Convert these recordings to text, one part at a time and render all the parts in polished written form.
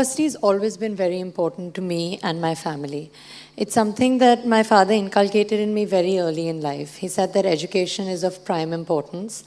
University has always been very important to me and my family. It's something that my father inculcated in me very early in life. He said that education is of prime importance.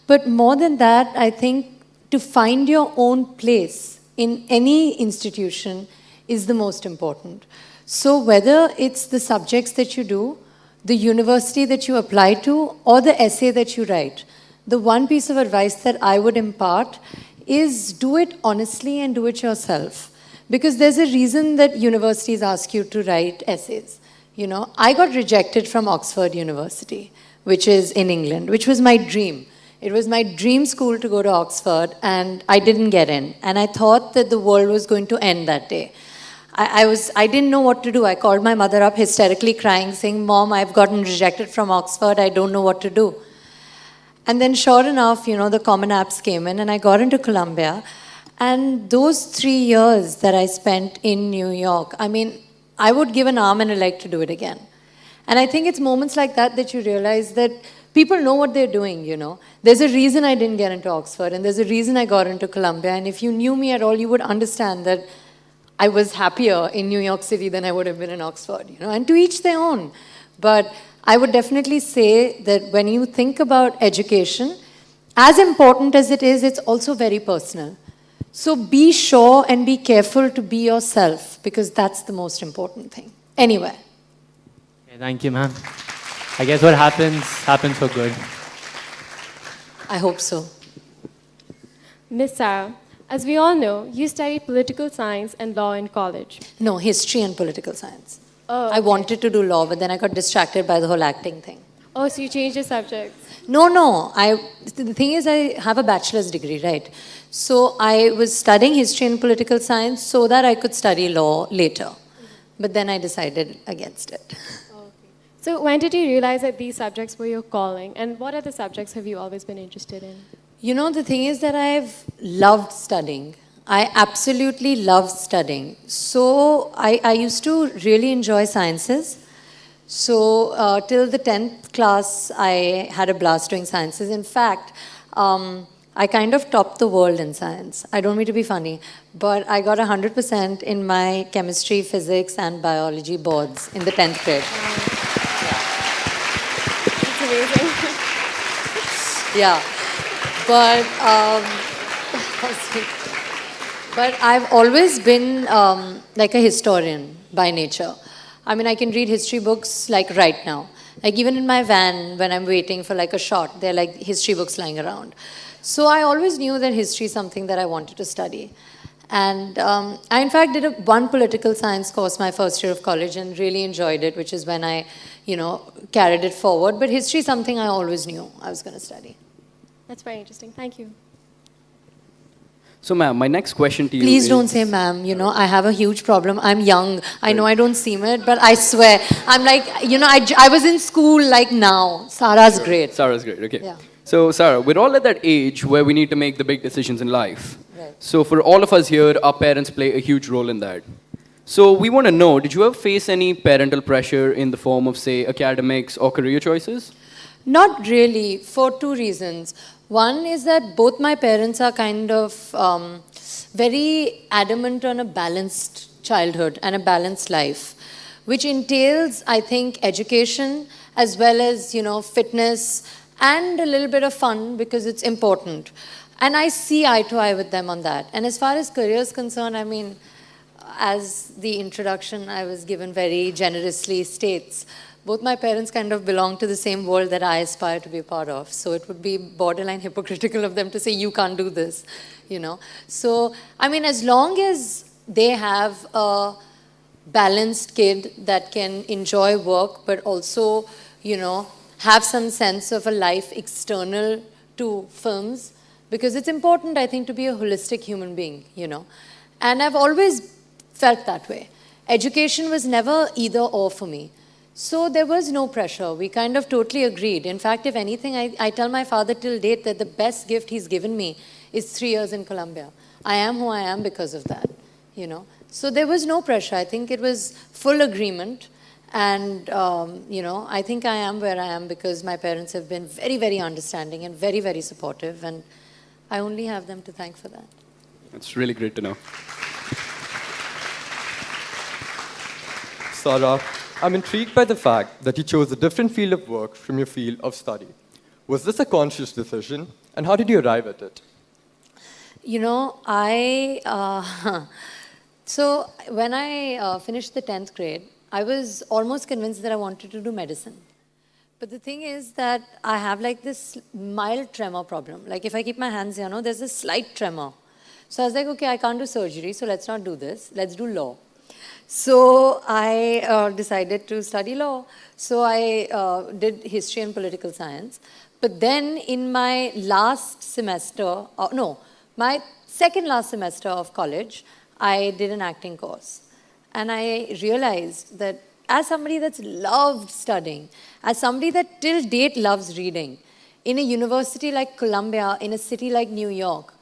But more than that, I think to find your own place in any institution is the most important. So whether it's the subjects that you do, the university that you apply to, or the essay that you write, the one piece of advice that I would impart is do it honestly and do it yourself. Because there's a reason that universities ask you to write essays. You know, I got rejected from Oxford University, which is in England, which was my dream. It was my dream school to go to Oxford, and I didn't get in. And I thought that the world was going to end that day. I didn't know what to do. I called my mother up hysterically crying, saying, "Mom, I've gotten rejected from Oxford. I don't know what to do." And then sure enough, you know, the Common Apps came in and I got into Columbia. And those 3 years that I spent in New York, I mean, I would give an arm and a leg to do it again. And I think it's moments like that that you realize that people know what they're doing, you know. There's a reason I didn't get into Oxford and there's a reason I got into Columbia. And if you knew me at all, you would understand that I was happier in New York City than I would have been in Oxford, you know. And to each their own. But I would definitely say that when you think about education, as important as it is, it's also very personal. So be sure and be careful to be yourself, because that's the most important thing. Anyway. Okay, thank you, ma'am. I guess what happens for good. I hope so. Miss Sara, as we all know, you studied political science and law in college. No, history and political science. Oh, okay. I wanted to do law, but then I got distracted by the whole acting thing. Oh, so you changed your subjects? No. The thing is, I have a bachelor's degree, right? So I was studying history and political science so that I could study law later. But then I decided against it. Okay. So when did you realize that these subjects were your calling? And what other subjects have you always been interested in? You know, the thing is that I've loved studying. I absolutely love studying. So I used to really enjoy sciences. So till the 10th class, I had a blast doing sciences. In fact, I kind of topped the world in science. I don't mean to be funny, but I got 100% in my chemistry, physics, and biology boards in the 10th grade. It's amazing. Yeah. But I've always been like a historian by nature. I mean, I can read history books like right now. Like even in my van, when I'm waiting for like a shot, there are like history books lying around. So I always knew that history is something that I wanted to study. And I in fact did one political science course my first year of college and really enjoyed it, which is when I, you know, carried it forward. But history is something I always knew I was going to study. That's very interesting. Thank you. So, ma'am, my next question to you Please is... don't say ma'am, you know, I have a huge problem. I'm young. I know I don't seem it, but I swear. I'm like, you know, I was in school like now. Sara's great. Sara's great, okay. Yeah. So, Sara, we're all at that age where we need to make the big decisions in life. Right. So, for all of us here, our parents play a huge role in that. So, we want to know, did you ever face any parental pressure in the form of, say, academics or career choices? Not really, for two reasons. One is that both my parents are kind of very adamant on a balanced childhood and a balanced life, which entails, I think, education as well as, you know, fitness and a little bit of fun because it's important. And I see eye to eye with them on that. And as far as career is concerned, I mean, as the introduction I was given very generously states, both my parents kind of belong to the same world that I aspire to be a part of. So it would be borderline hypocritical of them to say, you can't do this, you know. So, I mean, as long as they have a balanced kid that can enjoy work, but also, you know, have some sense of a life external to films, because it's important, I think, to be a holistic human being, you know. And I've always felt that way. Education was never either or for me. So there was no pressure. We kind of totally agreed. In fact, if anything, I tell my father till date that the best gift he's given me is 3 years in Columbia. I am who I am because of that, you know. So there was no pressure. I think it was full agreement. And, you know, I think I am where I am because my parents have been very, very understanding and very, very supportive. And I only have them to thank for that. It's really great to know. Sara, I'm intrigued by the fact that you chose a different field of work from your field of study. Was this a conscious decision, and how did you arrive at it? You know, so when I finished the 10th grade, I was almost convinced that I wanted to do medicine. But the thing is that I have like this mild tremor problem. Like if I keep my hands here, there's a slight tremor. So I was like, okay, I can't do surgery, so let's not do this. Let's do law. So I decided to study law. So I did history and political science. But then in my last semester, my second last semester of college, I did an acting course. And I realized that as somebody that's loved studying, as somebody that till date loves reading, in a university like Columbia, in a city like New York,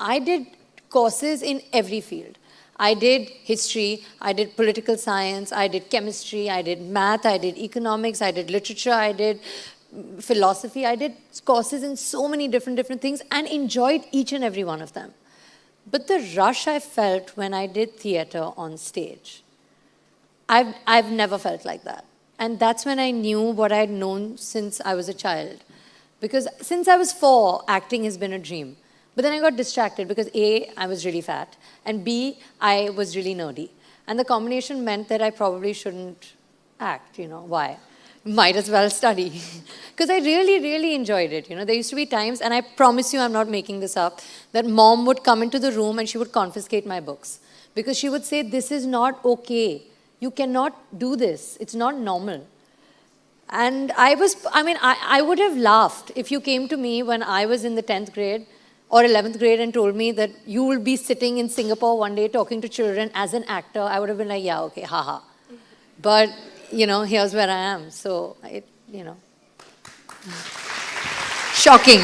I did courses in every field. I did history, I did political science, I did chemistry, I did math, I did economics, I did literature, I did philosophy. I did courses in so many different things and enjoyed each and every one of them. But the rush I felt when I did theater on stage, I've never felt like that. And that's when I knew what I'd known since I was a child. Because since I was 4, acting has been a dream. But then I got distracted because A, I was really fat, and B, I was really nerdy. And the combination meant that I probably shouldn't act, why? Might as well study. Because I really enjoyed it. There used to be times, and I promise you I'm not making this up, that mom would come into the room and she would confiscate my books. Because she would say, this is not okay. You cannot do this. It's not normal. And I would have laughed if you came to me when I was in the 10th grade or 11th grade and told me that you will be sitting in Singapore one day talking to children as an actor. I would have been like, yeah, okay, haha. But, here's where I am. So, shocking.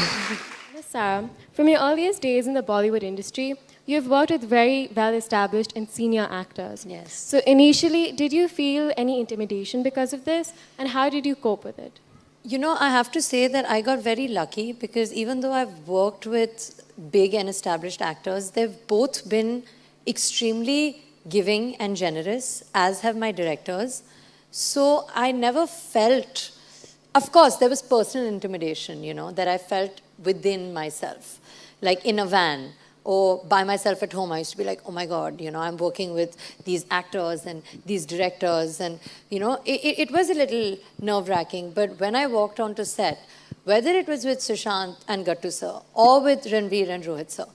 Miss Sara, from your earliest days in the Bollywood industry, you've worked with very well-established and senior actors. Yes. So initially, did you feel any intimidation because of this? And how did you cope with it? I have to say that I got very lucky because even though I've worked with big and established actors, they've both been extremely giving and generous, as have my directors. So I never felt, of course, there was personal intimidation, that I felt within myself. Like in a van or by myself at home, I used to be like, oh my God, I'm working with these actors and these directors. And, it was a little nerve-wracking. But when I walked onto set, whether it was with Sushant and Gattu sir or with Ranveer and Rohit sir,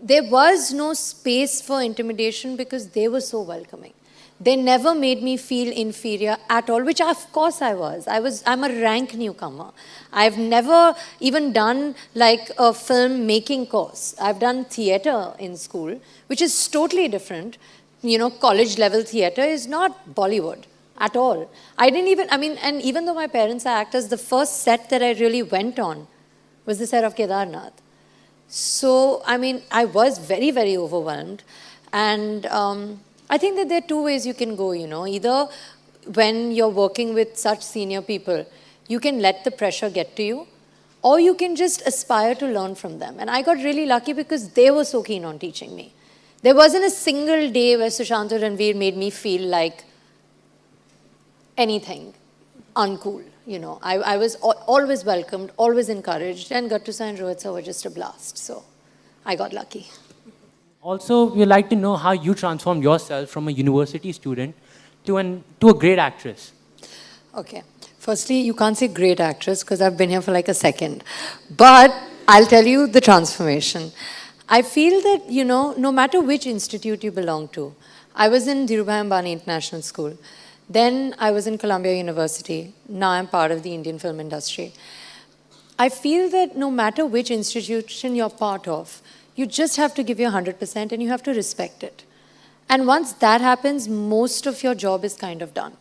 there was no space for intimidation because they were so welcoming. They never made me feel inferior at all, which of course I was. I'm a rank newcomer. I've never even done like a film making course. I've done theater in school, which is totally different. College level theater is not Bollywood at all. And even though my parents are actors, the first set that I really went on was the set of Kedarnath. So, I was very overwhelmed. And I think that there are two ways you can go, Either when you're working with such senior people, you can let the pressure get to you, or you can just aspire to learn from them. And I got really lucky because they were so keen on teaching me. There wasn't a single day where Sushant or Ranveer made me feel like anything uncool. I was always welcomed, always encouraged, and Gattu sir and Rohit sir were just a blast. So I got lucky. Also, we'd like to know how you transformed yourself from a university student to a great actress. Okay. Firstly, you can't say great actress because I've been here for like a second. But I'll tell you the transformation. I feel that, no matter which institute you belong to, I was in Dhirubhai Ambani International School. Then I was in Columbia University. Now I'm part of the Indian film industry. I feel that no matter which institution you're part of, you just have to give your 100% and you have to respect it. And once that happens, most of your job is kind of done.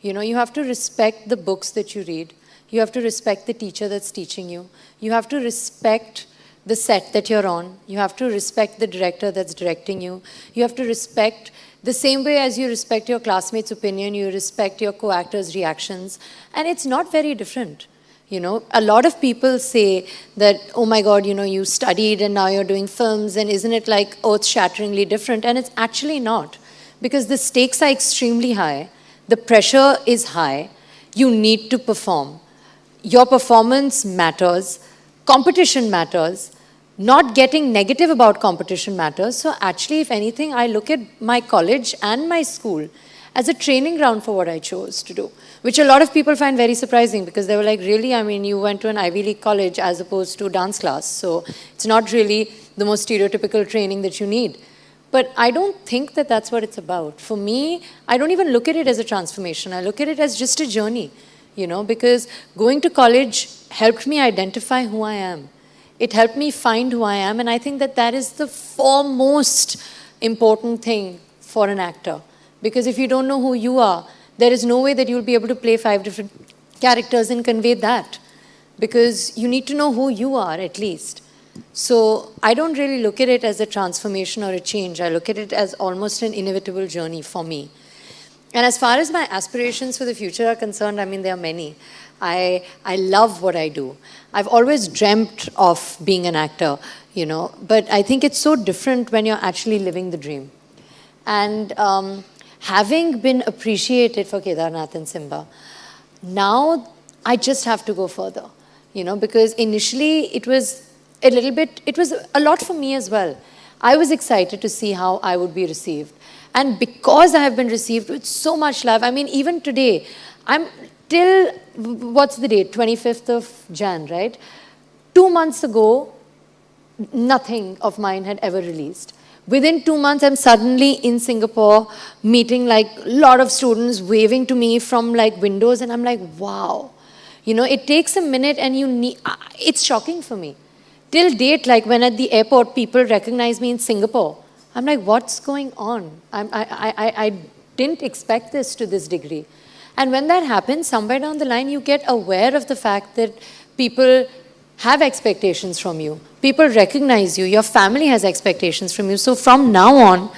You have to respect the books that you read. You have to respect the teacher that's teaching you. You have to respect the set that you're on. You have to respect the director that's directing you. You have to respect, the same way as you respect your classmates' opinion, you respect your co-actors' reactions. And it's not very different. A lot of people say that, oh my God, you studied and now you're doing films and isn't it like earth-shatteringly different? And it's actually not. because the stakes are extremely high, the pressure is high, you need to perform. Your performance matters, competition matters, not getting negative about competition matters. So actually, if anything, I look at my college and my school as a training ground for what I chose to do, which a lot of people find very surprising because they were like, really? I mean, you went to an Ivy League college as opposed to dance class. So it's not really the most stereotypical training that you need. But I don't think that that's what it's about. For me, I don't even look at it as a transformation. I look at it as just a journey, you know, because going to college helped me identify who I am. It helped me find who I am, and I think that that is the foremost important thing for an actor. Because if you don't know who you are, there is no way that you'll be able to play 5 different characters and convey that. Because you need to know who you are, at least. So I don't really look at it as a transformation or a change. I look at it as almost an inevitable journey for me. And as far as my aspirations for the future are concerned, I mean, there are many. I love what I do. I've always dreamt of being an actor, you know, but I think it's so different when you're actually living the dream. And having been appreciated for Kedarnath and Simba, now I just have to go further, you know, because initially it was a little bit, it was a lot for me as well. I was excited to see how I would be received. And because I have been received with so much love, I mean, even today, I'm till, what's the date? 25th of Jan, right? 2 months ago, nothing of mine had ever released. Within 2 months, I'm suddenly in Singapore, meeting like a lot of students, waving to me from like windows, and I'm like, wow. You know, it takes a minute and you need, it's shocking for me. Till date, like when at the airport, people recognize me in Singapore, I'm like, what's going on? I didn't expect this to this degree. And when that happens, somewhere down the line, you get aware of the fact that people have expectations from you. People recognize you. Your family has expectations from you. So from now on,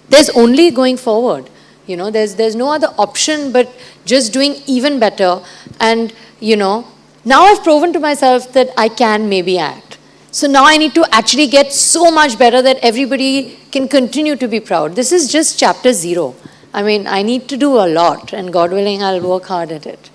there's only going forward. You know, there's no other option but just doing even better. And, you know, now I've proven to myself that I can maybe act. So now I need to actually get so much better that everybody can continue to be proud. This is just chapter 0. I mean, I need to do a lot, and God willing, I'll work hard at it.